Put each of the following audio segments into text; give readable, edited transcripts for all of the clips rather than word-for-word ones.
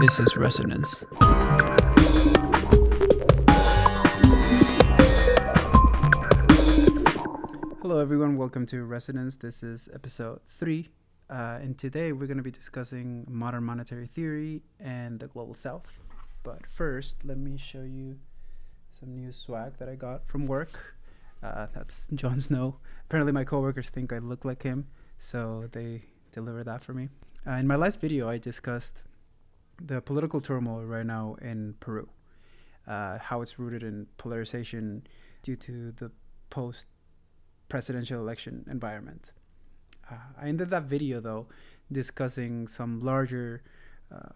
This is Resonance. Hello everyone, welcome to Resonance. This is episode 3. And today we're going to be discussing modern monetary theory and the global south. But first, let me show you some new swag that I got from work. That's Jon Snow. Apparently my coworkers think I look like him, so they deliver that for me. In my last video, I discussed the political turmoil right now in Peru, how it's rooted in polarization due to the post-presidential election environment. I ended that video, though, discussing some larger,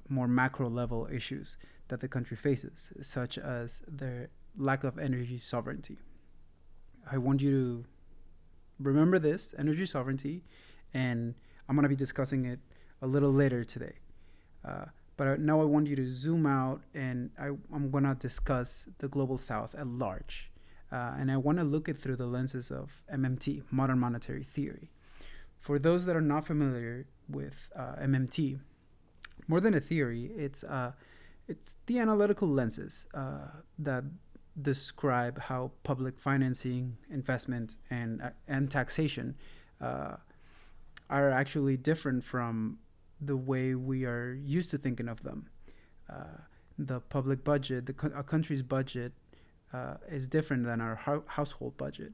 more macro level issues that the country faces, such as their lack of energy sovereignty. I want you to remember this, energy sovereignty, and I'm going to be discussing it a little later today. But now I want you to zoom out, and I'm going to discuss the global south at large. And I want to look it through the lenses of MMT, modern monetary theory. For those that are not familiar with MMT, more than a theory, it's the analytical lenses that describe how public financing, investment, and taxation are actually different from the way we are used to thinking of them. The public budget, a country's budget, is different than our household budget.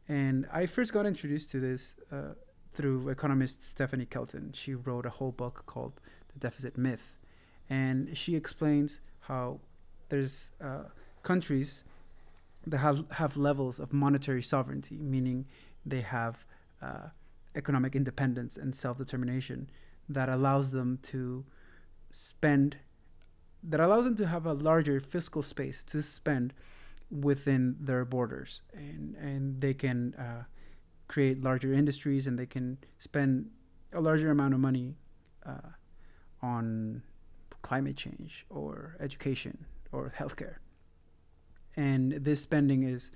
And I first got introduced to this through economist Stephanie Kelton. She wrote a whole book called The Deficit Myth. And she explains how there's countries that have levels of monetary sovereignty, meaning they have economic independence and self-determination that allows them to have a larger fiscal space to spend within their borders, and they can create larger industries, and they can spend a larger amount of money on climate change or education or healthcare. And this spending is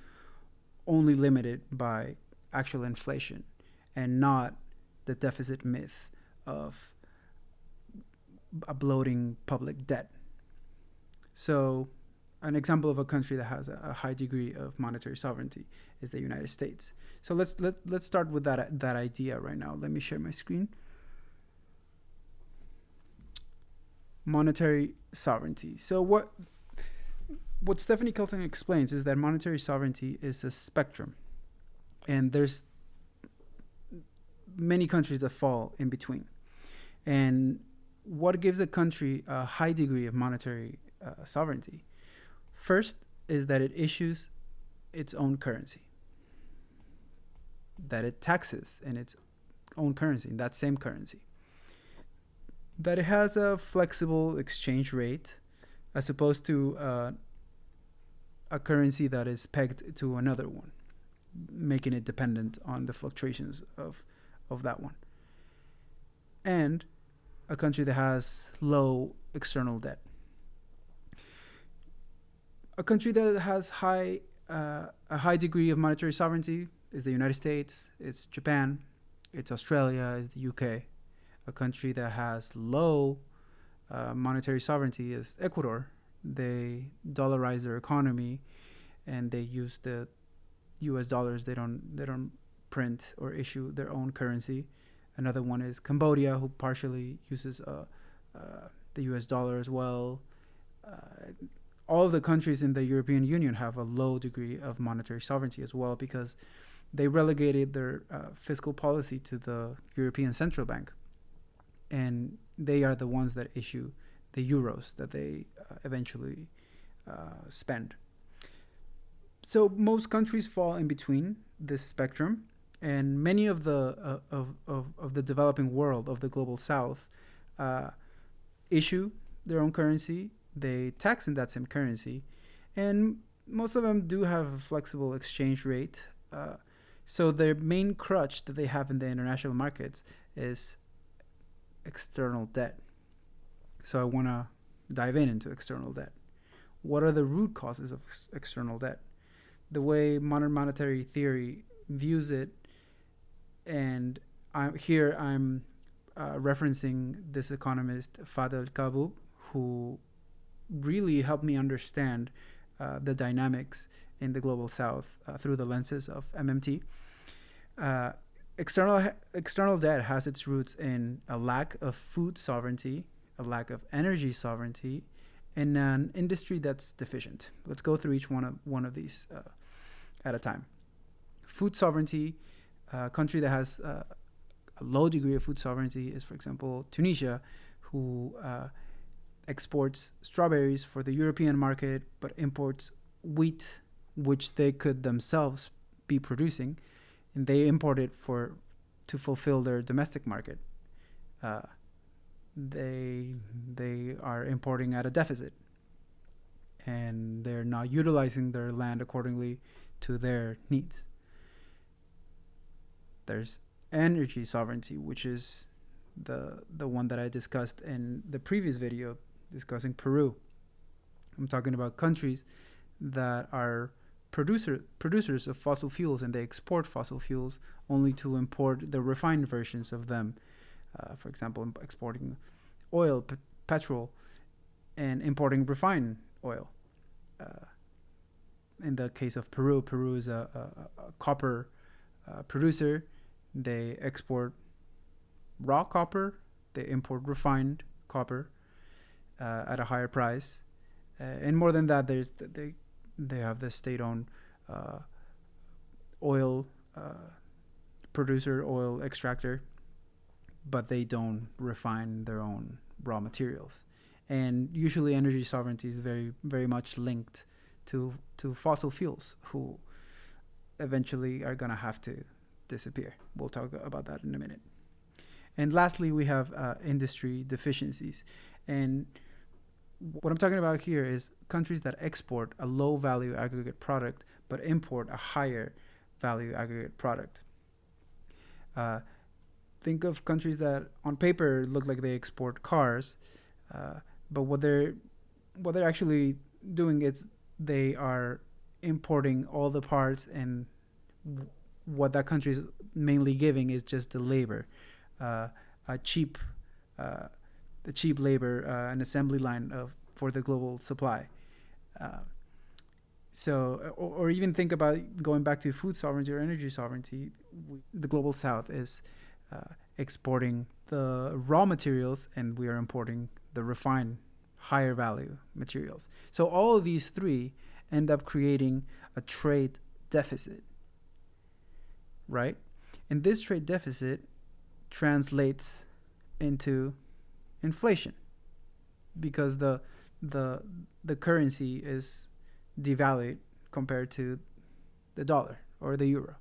only limited by actual inflation and not the deficit myth of a bloating public debt. So an example of a country that has a high degree of monetary sovereignty is the United States. So let's start with that idea right now. Let me share my screen. Monetary sovereignty. So what Stephanie Kelton explains is that monetary sovereignty is a spectrum, and there's many countries that fall in between. And what gives a country a high degree of monetary sovereignty? First is that it issues its own currency, that it taxes in its own currency, in that same currency, that it has a flexible exchange rate as opposed to a currency that is pegged to another one, making it dependent on the fluctuations of that one, and a country that has low external debt. A country that has a high degree of monetary sovereignty is the United States, it's Japan, it's Australia, it's the UK. A country that has low monetary sovereignty is Ecuador. They dollarize their economy, and they use the U.S. dollars. They don't print or issue their own currency. Another one is Cambodia, who partially uses the U.S. dollar as well. All of the countries in the European Union have a low degree of monetary sovereignty as well, because they relegated their fiscal policy to the European Central Bank. And they are the ones that issue the euros that they eventually spend. So most countries fall in between this spectrum, and many of the of the developing world, of the global south, issue their own currency. They tax in that same currency, and most of them do have a flexible exchange rate. So their main crutch that they have in the international markets is external debt. So I want to dive into external debt. What are the root causes of external debt? The way modern monetary theory views it, and I'm referencing this economist Fadel Kabub, who really helped me understand the dynamics in the global south through the lenses of MMT. Uh, external debt has its roots in a lack of food sovereignty, a lack of energy sovereignty, and an industry that's deficient. Let's go through each one of these at a time. Food sovereignty, a country that has a low degree of food sovereignty is, for example, Tunisia, who exports strawberries for the European market, but imports wheat, which they could themselves be producing, and they import it to fulfill their domestic market. They are importing at a deficit, and they're not utilizing their land accordingly to their needs. There's energy sovereignty, which is the one that I discussed in the previous video discussing Peru. I'm talking about countries that are producers of fossil fuels, and they export fossil fuels only to import the refined versions of them. For example, exporting oil, petrol, and importing refined oil. In the case of Peru, Peru is a copper producer. They export raw copper, they import refined copper at a higher price, and more than that, they have the state-owned oil producer, oil extractor, but they don't refine their own raw materials. And usually energy sovereignty is very, very much linked to fossil fuels, who eventually are going to have to disappear. We'll talk about that in a minute. And lastly, we have industry deficiencies. And what I'm talking about here is countries that export a low value aggregate product but import a higher value aggregate product. Think of countries that on paper look like they export cars, but what they're actually doing is they are importing all the parts, and what that country is mainly giving is just the labor, a cheap labor, an assembly line for the global supply. Or even think about going back to food sovereignty or energy sovereignty. The global south is exporting the raw materials, and we are importing the refined, higher value materials. So all of these three end up creating a trade deficit, right? And this trade deficit translates into inflation, because the currency is devalued compared to the dollar or the euro.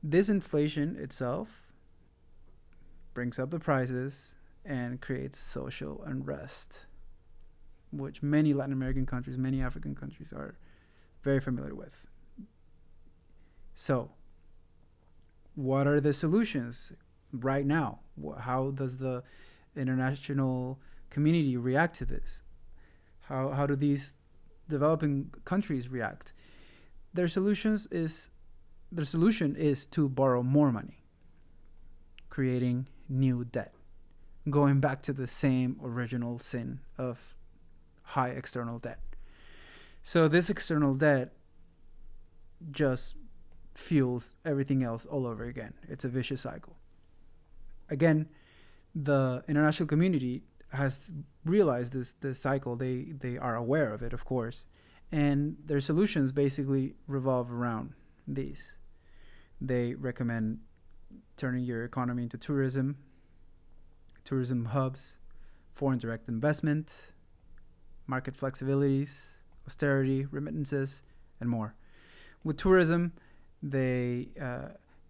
This inflation itself brings up the prices and creates social unrest, which many Latin American countries, many African countries are very familiar with. So, what are the solutions right now? How does the international community react to this? How do these developing countries react? Their solution is to borrow more money, creating new debt, going back to the same original sin of high external debt. So this external debt just fuels everything else all over again. It's a vicious cycle. Again, the international community has realized this cycle. They are aware of it, of course, and their solutions basically revolve around these. They recommend turning your economy into tourism hubs, foreign direct investment, market flexibilities, austerity, remittances, and more. With tourism, they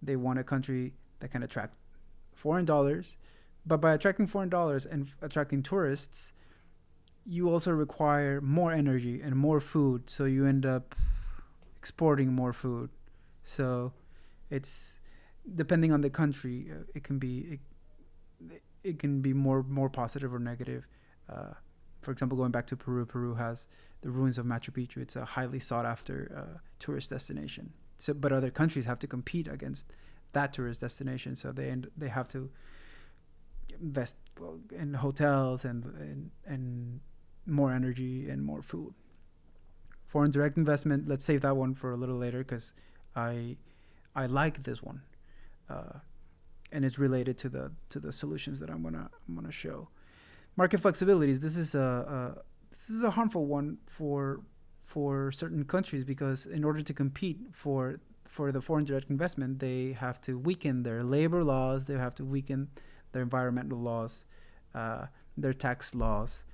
want a country that can attract foreign dollars, but by attracting foreign dollars and attracting tourists, you also require more energy and more food, so you end up exporting more food. So it's depending on the country, it can be more positive or negative. For example, going back to Peru has the ruins of Machu Picchu. It's a highly sought after tourist destination. So, but other countries have to compete against that tourist destination, so they have to invest in hotels and more energy and more food. Foreign direct investment. Let's save that one for a little later because I I like this one, uh, and it's related to the solutions that I'm gonna show. Market flexibilities. This is a harmful one for certain countries because in order to compete for the foreign direct investment, they have to weaken their labor laws, they have to weaken their environmental laws, their tax laws,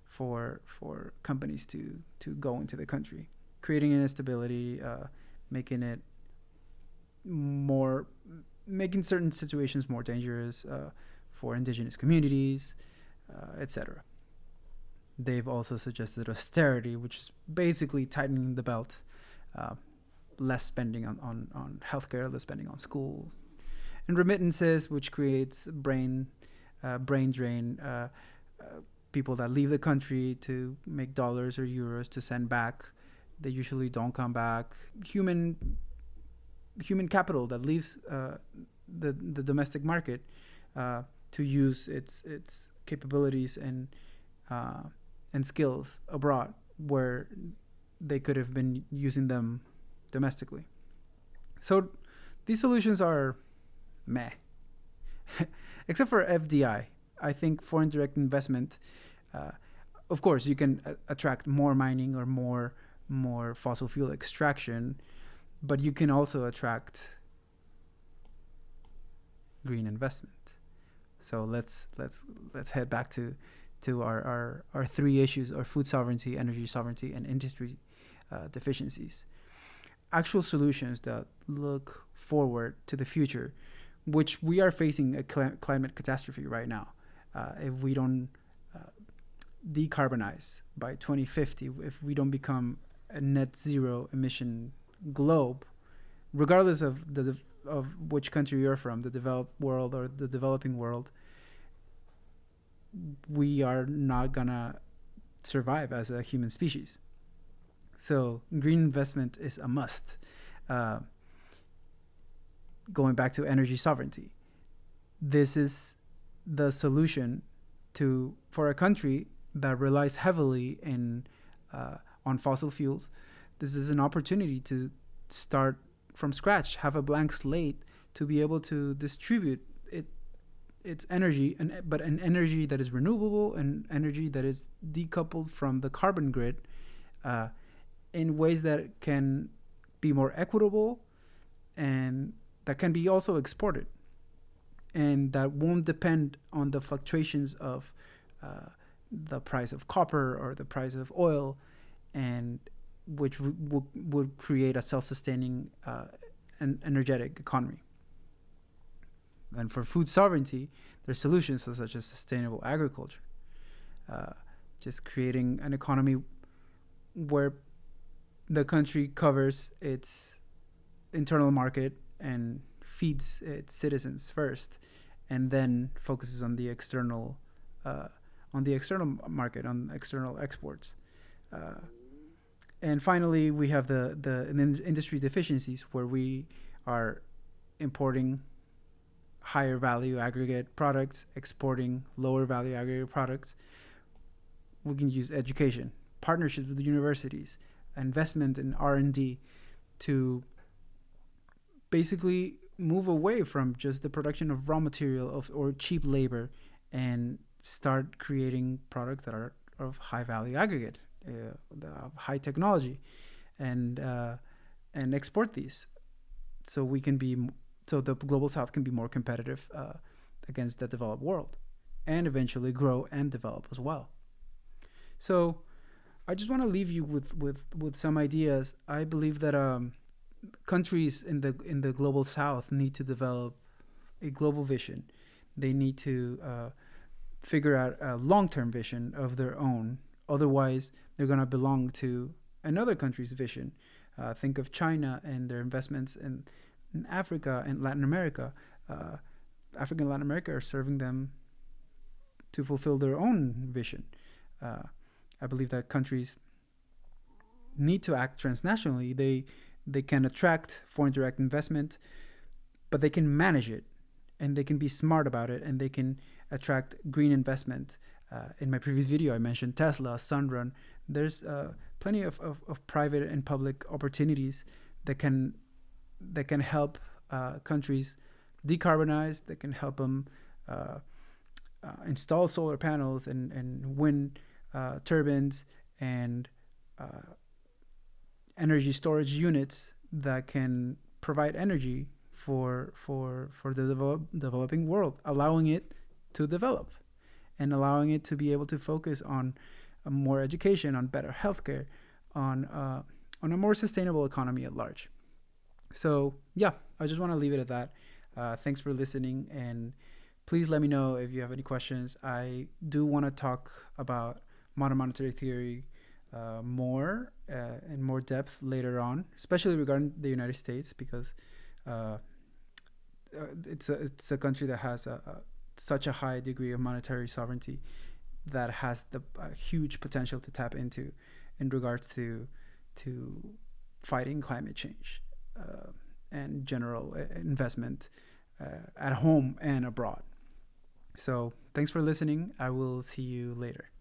for companies to go into the country, creating instability, making it more making certain situations more dangerous for indigenous communities, etc. They've also suggested austerity, which is basically tightening the belt, uh, less spending on healthcare, less spending on school, and remittances, which creates brain drain. People that leave the country to make dollars or euros to send back, they usually don't come back. Human capital that leaves the domestic market to use its capabilities uh, and skills abroad, where they could have been using them domestically. So these solutions are meh, except for FDI. I think foreign direct investment. Uh, of course, you can attract more mining or more fossil fuel extraction, but you can also attract green investment. So let's head back to our three issues: our food sovereignty, energy sovereignty, and industry deficiencies. Actual solutions that look forward to the future, which we are facing a climate catastrophe right now. If we don't uh, decarbonize by 2050, if we don't become a net zero emission globe, regardless of which country you're from, the developed world or the developing world, we are not gonna survive as a human species. So green investment is a must. Uh, Going back to energy sovereignty, this is the solution to for a country that relies heavily in on fossil fuels. This is an opportunity to start from scratch, have a blank slate to be able to distribute its energy, but an energy that is renewable and energy that is decoupled from the carbon grid, uh, in ways that can be more equitable and that can be also exported, and that won't depend on the fluctuations of the price of copper or the price of oil, and which would create a self-sustaining and energetic economy. And for food sovereignty, there's solutions such as sustainable agriculture, just creating an economy where the country covers its internal market and feeds its citizens first, and then focuses on the external market, on external exports. Uh, and finally, we have the industry deficiencies, where we are importing higher value aggregate products, exporting lower value aggregate products. We can use education, partnerships with universities, investment in R&D to basically move away from just the production of raw material or cheap labor, and start creating products that are of high value aggregate, high technology, and export these, so we can be so the global south can be more competitive against the developed world, and eventually grow and develop as well. So I just want to leave you with some ideas. I believe that countries in the global south need to develop a global vision. They need to figure out a long-term vision of their own. Otherwise, they're going to belong to another country's vision. Think of China and their investments in Africa and Latin America. Africa and Latin America are serving them to fulfill their own vision. I believe that countries need to act transnationally. They can attract foreign direct investment, but they can manage it and they can be smart about it, and they can attract green investment. In my previous video, I mentioned Tesla, Sunrun. There's plenty of private and public opportunities that can help countries decarbonize, that can help them install solar panels and wind turbines and energy storage units that can provide energy for the developing world, allowing it to develop and allowing it to be able to focus on more education, on better healthcare, on a more sustainable economy at large. So yeah, I just want to leave it at that. Thanks for listening, and please let me know if you have any questions. I do want to talk about modern monetary theory more in more depth later on, especially regarding the United States, because uh, it's a country that has such a high degree of monetary sovereignty that has the huge potential to tap into in regards to fighting climate change and general investment at home and abroad. So thanks for listening. I will see you later.